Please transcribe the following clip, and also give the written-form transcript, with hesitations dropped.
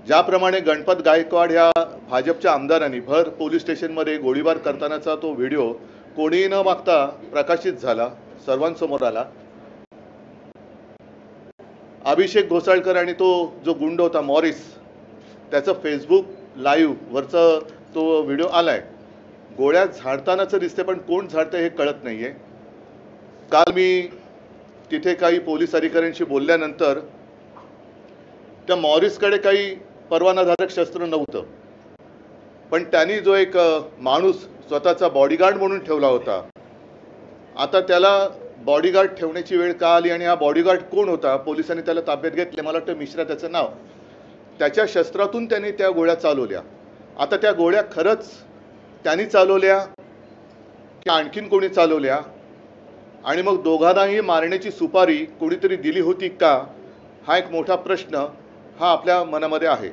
ज्याप्रमाणे गणपत गायकवाड ह्या भाजपच्या आमदारांनी भर पोलीस स्टेशनमध्ये गोळीबार करतानाचा तो व्हिडिओ कोणीही न मागता प्रकाशित झाला, सर्वांसमोर आला। अभिषेक घोसाळकर आणि तो जो गुंड होता मॉरिस, त्याचं फेसबुक लाईव्ह वरचा तो व्हिडिओ आलाय। गोळ्या झाडतानाचं दिसते, पण कोण झाडतं हे कळत नाहीये। काल मी तिथे काही पोलीस अधिकाऱ्यांशी बोलल्यानंतर त्या मॉरिसकडे काही परवानाधारक शस्त्र नव्हतं, पण त्यांनी जो एक माणूस स्वतःचा बॉडीगार्ड म्हणून ठेवला होता, आता त्याला बॉडीगार्ड ठेवण्याची वेळ का आली आणि हा बॉडीगार्ड कोण होता? पोलिसांनी त्याला ताब्यात घेतले, मला वाटतं मिश्रा त्याचं नाव। त्याच्या शस्त्रातून त्यांनी त्या गोळ्या चालवल्या। आता त्या गोळ्या खरंच त्यांनी चालवल्या की आणखीन कोणी चालवल्या? आणि मग दोघांनाही मारण्याची सुपारी कोणीतरी दिली होती का? हा एक मोठा प्रश्न हा आपल्या मनामध्ये आहे।